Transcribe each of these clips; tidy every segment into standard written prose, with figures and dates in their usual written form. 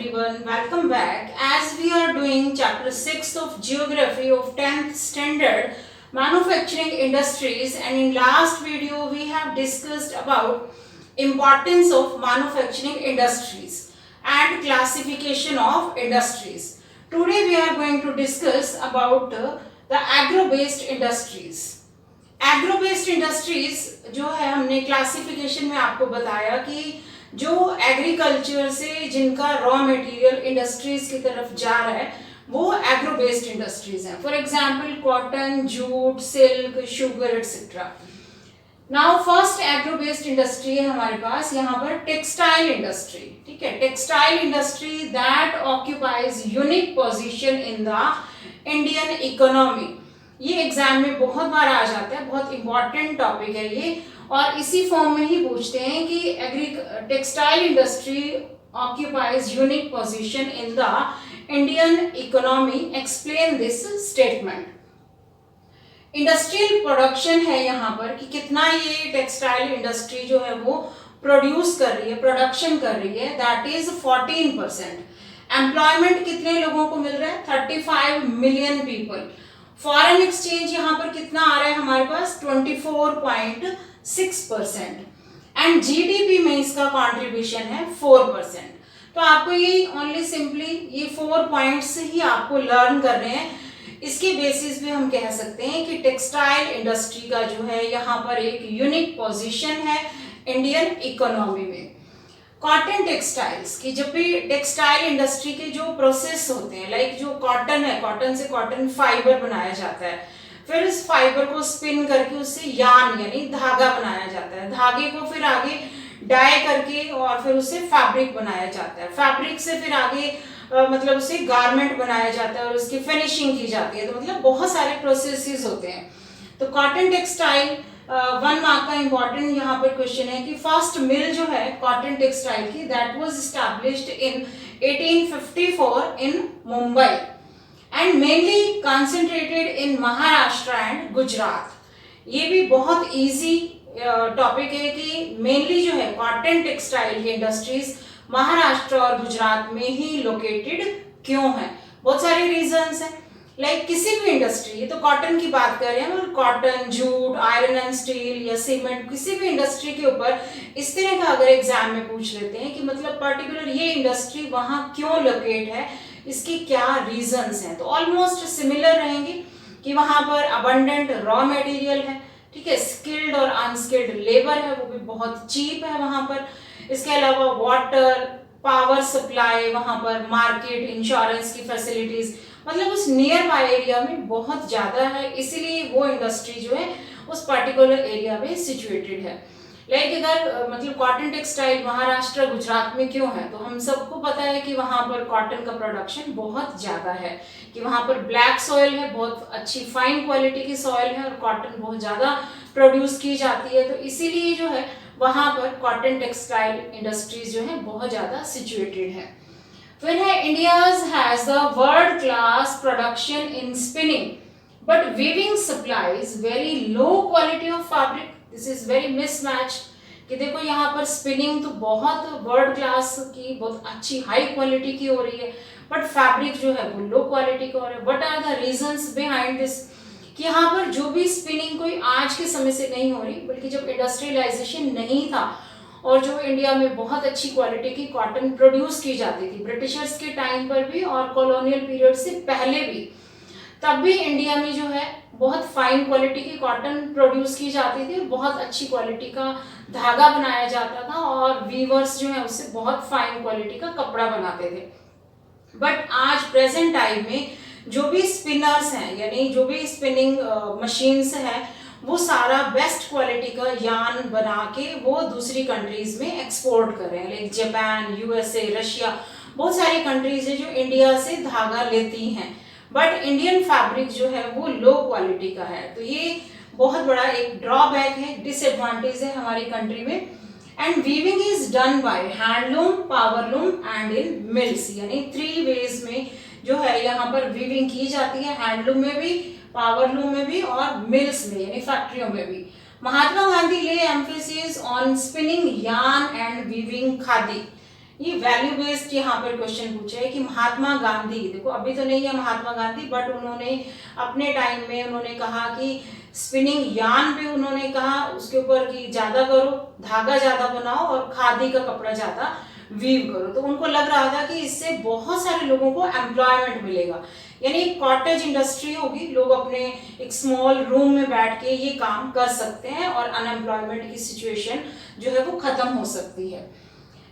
everyone, welcome back. As we are doing chapter 6 of Geography of 10th Standard Manufacturing Industries, and in last video we have discussed about importance of manufacturing industries and classification of industries. Today we are going to discuss about the agro-based industries. Agro based industries जो है हमने classification में आपको बताया कि जो agriculture से जिनका रॉ मटेरियल इंडस्ट्रीज की तरफ जा रहा है वो एग्रो बेस्ड इंडस्ट्रीज हैं. For example cotton, jute, silk, sugar etcetera. Now first agro based industry है हमारे पास यहाँ पर टेक्सटाइल इंडस्ट्री. ठीक है, textile industry that occupies unique position in the Indian economy. ये एग्जाम में बहुत बार आ जाता है, बहुत इंपॉर्टेंट टॉपिक है ये, और इसी फॉर्म में ही पूछते हैं कि textile industry occupies unique position in the Indian economy, explain this statement. Industrial production है यहाँ पर कि कितना ये टेक्सटाइल इंडस्ट्री जो है वो प्रोड्यूस कर रही है, प्रोडक्शन कर रही है, दैट इज 14%. एम्प्लॉयमेंट कितने लोगों को मिल रहा है? 35 मिलियन पीपल. फॉरेन एक्सचेंज यहाँ पर कितना आ रहा है हमारे पास? 24.6%. एंड जीडीपी में इसका कंट्रीब्यूशन है 4%. तो आपको ये ओनली सिंपली ये 4 पॉइंट्स ही आपको लर्न कर रहे हैं. इसके बेसिस पे हम कह सकते हैं कि टेक्सटाइल इंडस्ट्री का जो है यहाँ पर एक यूनिक पोजीशन है इंडियन इकोनॉमी में. कॉटन टेक्सटाइल्स की जब भी टेक्सटाइल इंडस्ट्री के जो प्रोसेस होते हैं, लाइक जो कॉटन है, कॉटन से कॉटन फाइबर बनाया जाता है, फिर इस फाइबर को स्पिन करके उससे यान यानी धागा बनाया जाता है, धागे को फिर आगे डाई करके और फिर उससे फैब्रिक बनाया जाता है, फैब्रिक से फिर आगे मतलब उसे गारमेंट बनाया जाता है और उसकी फिनिशिंग की जाती है. तो मतलब बहुत सारे प्रोसेसेस होते हैं. तो कॉटन टेक्सटाइल 1 मार्क का इंपॉर्टेंट यहाँ पर क्वेश्चन है कि फर्स्ट मिल जो है कॉटन टेक्सटाइल की that was established in 1854 in Mumbai and mainly concentrated in Maharashtra and Gujarat. ये भी बहुत इजी टॉपिक है कि मेनली जो है कॉटन टेक्सटाइल की इंडस्ट्रीज महाराष्ट्र और गुजरात में ही लोकेटेड क्यों है? बहुत सारे रीजंस हैं. लाइक किसी भी इंडस्ट्री, तो कॉटन की बात कर रहे हैं और cotton, jute, iron and steel या सीमेंट, किसी भी इंडस्ट्री के ऊपर इस तरह का अगर एग्जाम में पूछ लेते हैं कि मतलब पर्टिकुलर ये इंडस्ट्री वहाँ क्यों लोकेट है, इसकी क्या रीजंस हैं, तो ऑलमोस्ट सिमिलर रहेंगे कि वहाँ पर अबंडेंट रॉ मटेरियल है. ठीक है, स्किल्ड और अनस्किल्ड लेबर है, वो भी बहुत चीप है वहाँ पर. इसके अलावा वाटर, पावर सप्लाई, वहाँ पर मार्केट, इंश्योरेंस की फैसिलिटीज मतलब उस नियर बाय एरिया में बहुत ज़्यादा है, इसीलिए वो इंडस्ट्री जो है उस पर्टिकुलर एरिया में सिचुएटेड है. लाइक इधर मतलब कॉटन टेक्सटाइल महाराष्ट्र गुजरात में क्यों है, तो हम सबको पता है कि वहाँ पर कॉटन का प्रोडक्शन बहुत ज़्यादा है, कि वहाँ पर ब्लैक सॉइल है, बहुत अच्छी फाइन क्वालिटी की सॉइल है और कॉटन बहुत ज़्यादा प्रोड्यूस की जाती है. तो इसीलिए जो है वहाँ पर कॉटन टेक्सटाइल इंडस्ट्रीज जो है बहुत ज़्यादा सिचुएटेड है. फिर है India's has the world class production in spinning but weaving supplies very low quality of fabric. This is very mismatch कि देखो यहाँ पर स्पिनिंग तो बहुत वर्ल्ड क्लास की, बहुत अच्छी हाई क्वालिटी की हो रही है, बट फैब्रिक जो है वो लो क्वालिटी का हो रहा है. What are the reasons behind this? कि यहाँ पर जो भी स्पिनिंग कोई आज के समय से नहीं हो रही, बल्कि जब इंडस्ट्रियलाइजेशन नहीं था और जो इंडिया में बहुत अच्छी क्वालिटी की कॉटन प्रोड्यूस की जाती थी ब्रिटिशर्स के टाइम पर भी और कॉलोनियल पीरियड से पहले भी, तब भी इंडिया में जो है बहुत फाइन क्वालिटी की कॉटन प्रोड्यूस की जाती थी, बहुत अच्छी क्वालिटी का धागा बनाया जाता था और वीवर्स जो है उससे बहुत फाइन क्वालिटी का कपड़ा बनाते थे. बट आज प्रेजेंट टाइम में जो भी स्पिनर्स हैं यानी जो भी स्पिनिंग मशीन्स हैं वो सारा बेस्ट क्वालिटी का यार्न बना के वो दूसरी कंट्रीज में एक्सपोर्ट कर रहे हैं. लाइक जापान, यूएसए, रशिया, बहुत सारी कंट्रीज है जो इंडिया से धागा लेती हैं, बट इंडियन फैब्रिक जो है वो लो क्वालिटी का है. तो ये बहुत बड़ा एक ड्रॉबैक है, डिसएडवांटेज है हमारी कंट्री में. And weaving is done by handloom, powerloom and in mills, यानी 3 वेज में जो है यहाँ पर वीविंग की जाती है, हैंडलूम में भी, पावरलूम में भी और मिल्स में यानी फैक्ट्रियों में भी. महात्मा गांधी ले emphasis on spinning yarn and weaving khadi. ये वैल्यू बेस्ड यहाँ पर क्वेश्चन पूछा है कि महात्मा गांधी, देखो अभी तो नहीं है महात्मा गांधी, बट उन्होंने अपने टाइम में उन्होंने कहा कि स्पिनिंग यार्न पे उन्होंने कहा उसके ऊपर कि ज्यादा करो, धागा ज्यादा बनाओ और खादी का कपड़ा ज्यादा वीव करो। तो उनको लग रहा था कि इससे बहुत सारे लोगों को एम्प्लॉयमेंट मिलेगा, यानी कॉटेज इंडस्ट्री होगी, लोग अपने एक स्मॉल रूम में बैठ के ये काम कर सकते हैं और अनएम्प्लॉयमेंट की सिचुएशन जो है वो खत्म हो सकती है।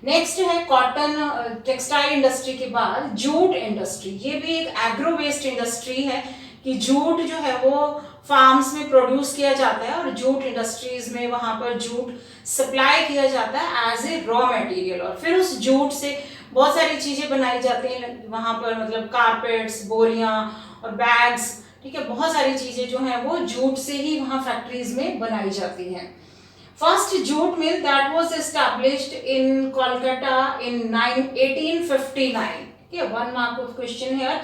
नेक्स्ट है कॉटन टेक्सटाइल इंडस्ट्री के बाद जूट इंडस्ट्री। ये भी एक एग्रो बेस्ड इंडस्ट्री है कि जूट जो है वो फार्म्स में प्रोड्यूस किया जाता है और जूट इंडस्ट्रीज में वहां पर जूट सप्लाई किया जाता है एज ए रॉ मटेरियल, और फिर उस जूट से बहुत सारी चीजें बनाई जाती हैं वहां पर, मतलब कारपेट्स, बोरियां और बैग्स, ठीक है, बहुत सारी चीजें जो हैं वो जूट से ही वहां फैक्ट्रीज में बनाई जाती हैं। First jute mill that was established in Kolkata in 1859, ठीक है, 1 मार्क ऑफ क्वेश्चन हियर।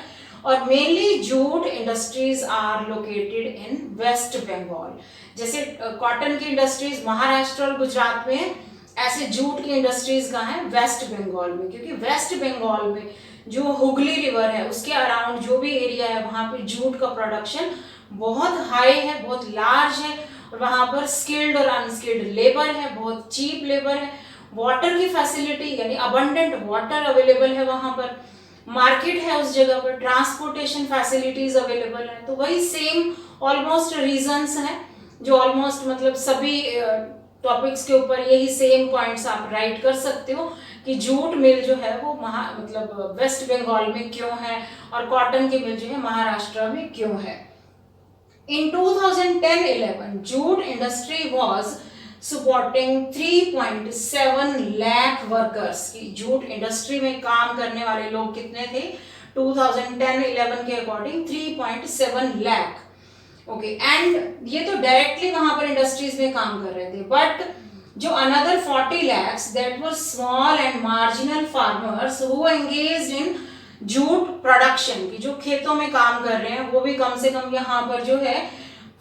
और mainly jute industries are located in West Bengal. जैसे कॉटन की इंडस्ट्रीज महाराष्ट्र और गुजरात में है, ऐसे जूट की इंडस्ट्रीज कहाँ है, वेस्ट बंगाल में, क्योंकि वेस्ट बंगाल में जो हुगली रिवर है उसके अराउंड जो भी एरिया है वहां पे जूट का प्रोडक्शन बहुत हाई है, बहुत लार्ज है, और वहां पर स्किल्ड और अनस्किल्ड लेबर है, बहुत चीप लेबर है, वाटर की फैसिलिटी यानी अबंडेंट वाटर अवेलेबल है वहां पर, मार्केट है उस जगह पर, ट्रांसपोर्टेशन फैसिलिटीज अवेलेबल है। तो वही सेम ऑलमोस्ट रीजंस हैं जो ऑलमोस्ट मतलब सभी टॉपिक्स के ऊपर यही सेम पॉइंट्स आप राइट कर सकते हो कि जूट मिल जो है वो मतलब वेस्ट बंगाल में क्यों है और कॉटन की मिल जो है महाराष्ट्र में क्यों है। In 2010-11, jute industry was supporting 3.7 lakh workers। की जूट इंडस्ट्री में काम करने वाले लोग कितने थे 2010-11 के अकॉर्डिंग 3.7 लाख। ओके, एंड ये तो डायरेक्टली वहां पर इंडस्ट्रीज में काम कर रहे थे, बट जो another 40 lakhs that were small and marginal farmers who engaged in jute production, की जो खेतों में काम कर रहे हैं वो भी कम से कम यहाँ पर जो है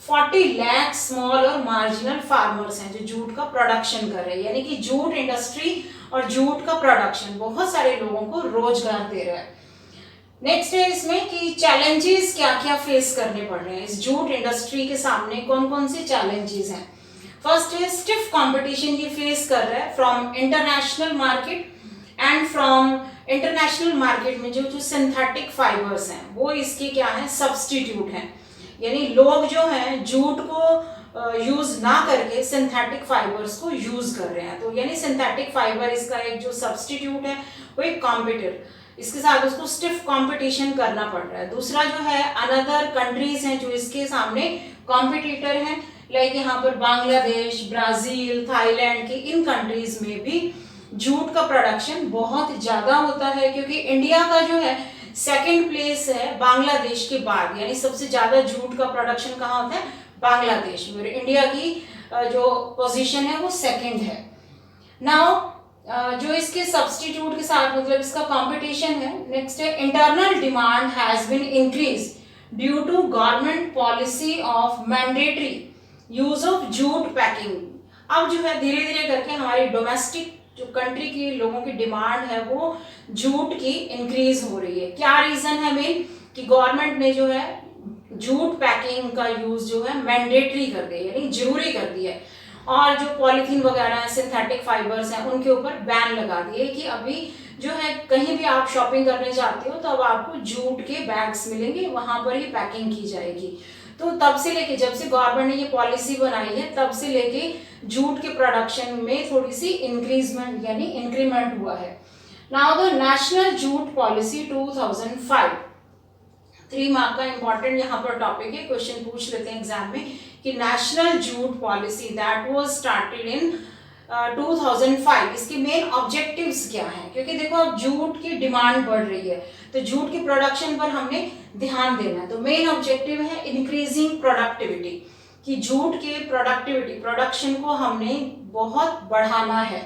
40 लाख स्मॉल और मार्जिनल फार्मर्स हैं जो जूट का प्रोडक्शन कर रहे हैं। यानी कि जूट इंडस्ट्री और जूट का प्रोडक्शन बहुत सारे लोगों को रोजगार दे रहा है। नेक्स्ट है इसमें कि चैलेंजेस क्या क्या फेस करने पड़ रहे हैं इस जूट इंडस्ट्री के सामने, कौन कौन से चैलेंजेस हैं। फर्स्ट है स्टिफ कंपटीशन ये फेस कर रहा है from international market and from international market में जो सिंथेटिक फाइबर्स हैं वो इसके क्या है, सब्स्टिट्यूट हैं, यानी लोग जो हैं जूट को यूज ना करके सिंथेटिक फाइबर्स को यूज कर रहे हैं। तो यानी सिंथेटिक फाइबर इसका एक जो सब्स्टिट्यूट है वो एक कॉम्पिटिटर, इसके साथ उसको स्टिफ कंपटीशन करना पड़ रहा है। दूसरा जो है अनदर कंट्रीज हैं जो इसके सामने कॉम्पिटिटर हैं, लाइक यहाँ पर बांग्लादेश, ब्राजील, थाईलैंड की इन कंट्रीज में भी जूट का प्रोडक्शन बहुत ज्यादा होता है, क्योंकि इंडिया का जो है सेकंड प्लेस है बांग्लादेश के बाद, यानी सबसे ज्यादा जूट का प्रोडक्शन कहाँ होता है, बांग्लादेश में। इंडिया की जो पोजीशन है वो सेकंड है। नाउ जो इसके सब्स्टिट्यूट के साथ मतलब इसका कंपटीशन है। नेक्स्ट है internal demand has been increase due to government policy of mandatory use of jute packing. अब जो है धीरे धीरे करके हमारी डोमेस्टिक जो कंट्री के लोगों की डिमांड है वो जूट की इंक्रीज हो रही है। क्या रीजन है मेन, कि गवर्नमेंट ने जो है जूट पैकिंग का यूज जो है मैंडेटरी कर दिया, यानी जरूरी कर दिया है, और जो पॉलीथीन वगैरह है, सिंथेटिक फाइबर्स हैं, उनके ऊपर बैन लगा दिए कि अभी जो है कहीं भी आप शॉपिंग करने जाते हो तो अब आपको जूट के बैग्स मिलेंगे, वहां पर ही पैकिंग की जाएगी। तो तब से लेके जब से गवर्नमेंट ने ये पॉलिसी बनाई है तब से लेके जूट के प्रोडक्शन में थोड़ी सी इंक्रीजमेंट यानी इंक्रीमेंट हुआ है। Now the national jute policy 2005, 3 mark का इंपॉर्टेंट यहाँ पर टॉपिक है, क्वेश्चन पूछ लेते हैं एग्जाम में कि national jute policy that was started in 2005, इसके मेन ऑब्जेक्टिव्स क्या हैं, क्योंकि देखो अब जूट की डिमांड बढ़ रही है तो जूट के प्रोडक्शन पर हमने ध्यान देना है। तो मेन ऑब्जेक्टिव है इंक्रीजिंग प्रोडक्टिविटी, कि जूट के प्रोडक्शन को हमने बहुत बढ़ाना है।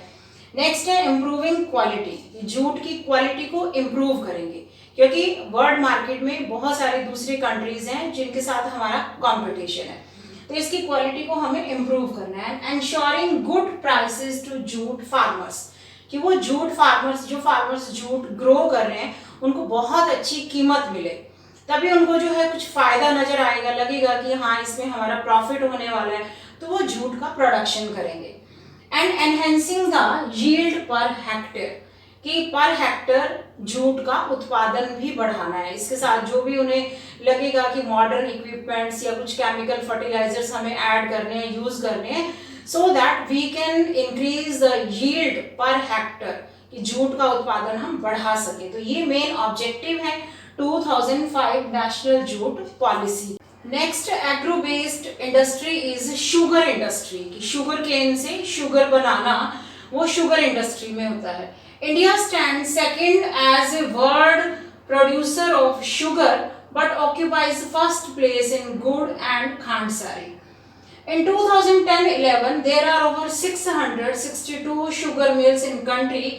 नेक्स्ट है इम्प्रूविंग क्वालिटी, जूट की क्वालिटी को इम्प्रूव करेंगे, क्योंकि वर्ल्ड मार्केट में बहुत सारे दूसरी कंट्रीज हैं जिनके साथ हमारा कॉम्पिटिशन है, तो इसकी क्वालिटी को हमें इम्प्रूव करना है। Ensuring good prices to jute farmers, कि वो जूट फार्मर्स, जो फार्मर्स जूट ग्रो कर रहे हैं, उनको बहुत अच्छी कीमत मिले, तभी उनको जो है कुछ फायदा नजर आएगा, लगेगा कि हाँ इसमें हमारा प्रॉफिट होने वाला है, तो वो जूट का प्रोडक्शन करेंगे। And enhancing the yield per hectare, कि पर हेक्टर जूट का उत्पादन भी बढ़ाना है। इसके साथ जो भी उन्हें लगेगा कि मॉडर्न इक्विपमेंट्स या कुछ केमिकल फर्टिलाइजर्स हमें ऐड करने हैं, यूज करने हैं, so that we can increase the yield per hectare, कि जूट का उत्पादन हम बढ़ा सके। तो ये मेन ऑब्जेक्टिव है 2005 national jute policy. Next agro based industry is sugar industry, कि शुगर केन से शुगर बनाना वो शुगर इंडस्ट्री में होता है। India stand second as a world producer of sugar but occupies first place in gur and khandsari. In 2010-11 there are over 662 sugar mills in country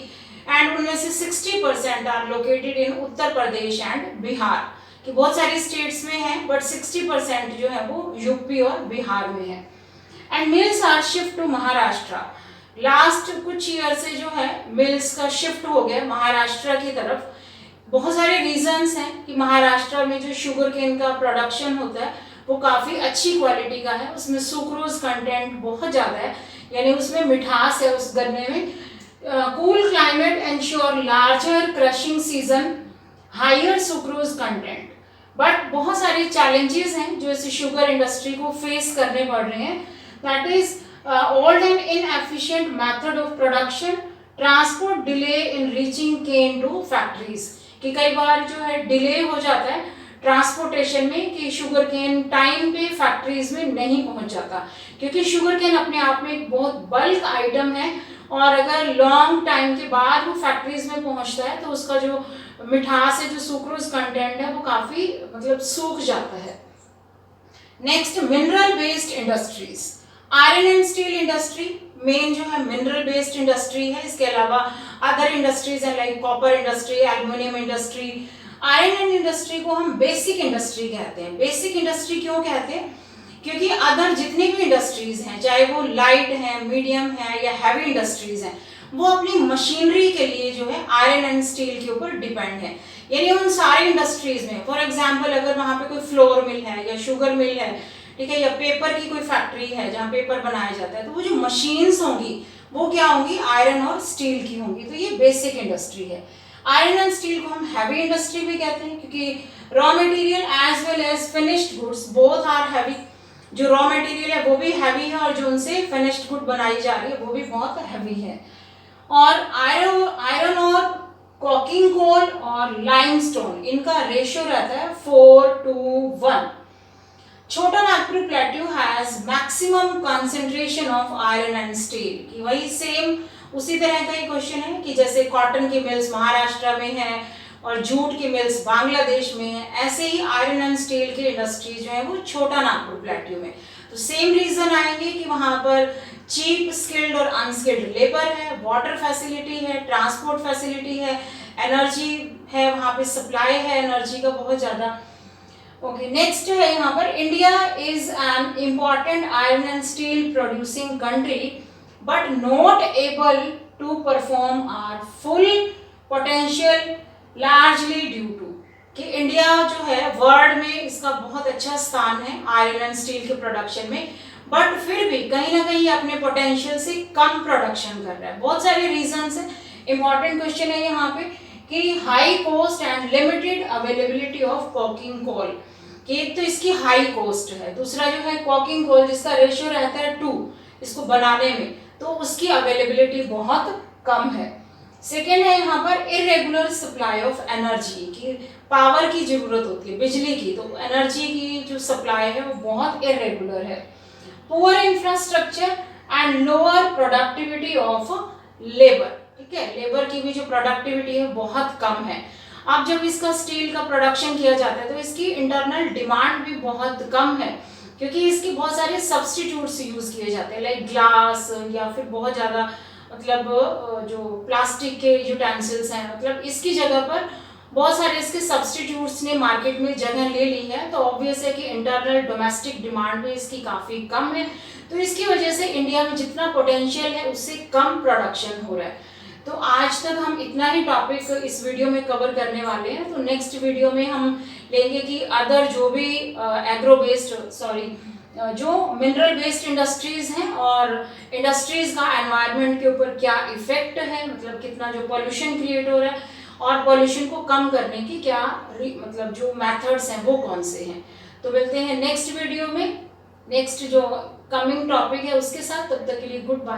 and उनमें से 60% are located in Uttar Pradesh and Bihar, कि बहुत सारी स्टेट्स में है बट 60% जो है वो यूपी और बिहार में है। And mills are shift to Maharashtra, last कुछ ईयर से जो है मिल्स का शिफ्ट हो गया महाराष्ट्र की तरफ। बहुत सारे रीजंस हैं कि महाराष्ट्र में जो शुगर केन का प्रोडक्शन होता है वो काफ़ी अच्छी क्वालिटी का है, उसमें सुक्रोज कंटेंट बहुत ज़्यादा है, यानी उसमें मिठास है उस गन्ने में। Cool climate ensure larger crushing season, higher sucrose content. But बहुत सारे चैलेंजेस हैं जो इस शुगर इंडस्ट्री को फेस करने पड़ रहे हैं। That is old and inefficient method of production, transport delay in reaching cane to factories, कि कई बार जो है डिले हो जाता है ट्रांसपोर्टेशन में, कि शुगर केन टाइम पे फैक्ट्रीज में नहीं पहुंच जाता, क्योंकि शुगर केन अपने आप में एक बहुत बल्क आइटम है और अगर लॉन्ग टाइम के बाद वो फैक्ट्रीज में पहुंचता है तो उसका जो मिठास है, जो सुक्रोज कंटेंट है, वो काफ़ी मतलब सूख जाता है। Next mineral based industries, iron and steel industry main जो है मिनरल बेस्ड इंडस्ट्री है। इसके अलावा अदर इंडस्ट्रीज है like copper industry, aluminium industry. Iron and industry को हम बेसिक इंडस्ट्री कहते हैं। बेसिक इंडस्ट्री क्यों कहते हैं? क्योंकि अदर जितने भी इंडस्ट्रीज हैं, चाहे वो लाइट है, मीडियम है या हैवी इंडस्ट्रीज हैं, वो अपनी मशीनरी के लिए जो है आयरन एंड स्टील के ऊपर डिपेंड है। यानी उन सारी इंडस्ट्रीज में फॉर एग्जांपल अगर वहाँ पे कोई फ्लोर मिल है या शुगर मिल है, ठीक है, या पेपर की कोई फैक्ट्री है जहाँ पेपर बनाया जाता है, तो वो जो मशीन्स होंगी वो क्या होंगी? आयरन और स्टील की होंगी। तो ये बेसिक इंडस्ट्री है। आयरन एंड स्टील को हम हैवी इंडस्ट्री भी कहते हैं, क्योंकि raw material as well as finished goods both are heavy. जो रॉ मटेरियल है वो भी हैवी है और जो उनसे फिनिश्ड गुड बनाई जा रही है वो भी बहुत हैवी है। और आयरन और कॉकिंग कोल और लाइमस्टोन, इनका रेशियो रहता है 4:1। छोटा Nagpur plateau has maximum concentration of iron and steel, कि वही सेम उसी तरह का ही क्वेश्चन है कि जैसे कॉटन की मिल्स महाराष्ट्र में है और जूट की मिल्स बांग्लादेश में है, ऐसे ही आयरन एंड स्टील की इंडस्ट्री जो है वो छोटा नागपुर प्लेट्यू में। तो सेम रीजन आएंगे कि वहाँ पर चीप स्किल्ड और अनस्किल्ड लेबर है, वाटर फैसिलिटी है, ट्रांसपोर्ट फैसिलिटी है, एनर्जी है, वहाँ पे सप्लाई है एनर्जी का बहुत ज़्यादा। ओके, नेक्स्ट है यहाँ पर India is an important iron and steel producing country but not able to perform our full potential largely due to, कि इंडिया जो है वर्ल्ड में इसका बहुत अच्छा स्थान है आयरन एंड स्टील के प्रोडक्शन में, बट फिर भी कहीं ना कहीं अपने पोटेंशियल से कम प्रोडक्शन कर रहा है। बहुत सारे रीजंस हैं। इंपॉर्टेंट क्वेश्चन है यहाँ पे कि high cost and limited availability of coking coal, कि एक तो इसकी हाई कॉस्ट है, दूसरा जो है कॉकिंग कोल जिसका रेशियो रहता है 2 इसको बनाने में, तो उसकी अवेलेबिलिटी बहुत कम है। सेकेंड है यहाँ पर इरेगुलर सप्लाई ऑफ एनर्जी, की पावर की जरूरत होती है बिजली की, तो एनर्जी की जो सप्लाई है वो बहुत इरेगुलर है। Poor infrastructure and lower productivity of labour, ठीक है, लेबर की भी जो प्रोडक्टिविटी है बहुत कम है। अब जब इसका स्टील का प्रोडक्शन किया जाता है तो इसकी इंटरनल डिमांड भी बहुत कम है, क्योंकि इसके बहुत सारे सब्सटीट्यूट्स यूज किए जाते हैं लाइक ग्लास या फिर बहुत ज़्यादा मतलब जो प्लास्टिक के यूटेंसिल्स हैं, मतलब इसकी जगह पर बहुत सारे इसके सब्सटीट्यूट्स ने मार्केट में जगह ले ली है। तो ऑब्वियस है कि इंटरनल डोमेस्टिक डिमांड भी इसकी काफ़ी कम है, तो इसकी वजह से इंडिया में जितना पोटेंशियल है उससे कम प्रोडक्शन हो रहा है। तो आज तक हम इतना ही टॉपिक इस वीडियो में कवर करने वाले हैं। तो नेक्स्ट वीडियो में हम लेंगे कि अदर जो भी एग्रो बेस्ड जो मिनरल बेस्ड इंडस्ट्रीज हैं और इंडस्ट्रीज का एनवायरनमेंट के ऊपर क्या इफेक्ट है, मतलब कितना जो पॉल्यूशन क्रिएट हो रहा है और पॉल्यूशन को कम करने की क्या मतलब जो मेथड्स हैं वो कौन से हैं। तो मिलते हैं नेक्स्ट वीडियो में नेक्स्ट जो कमिंग टॉपिक है उसके साथ। तब तक के लिए गुड बाय।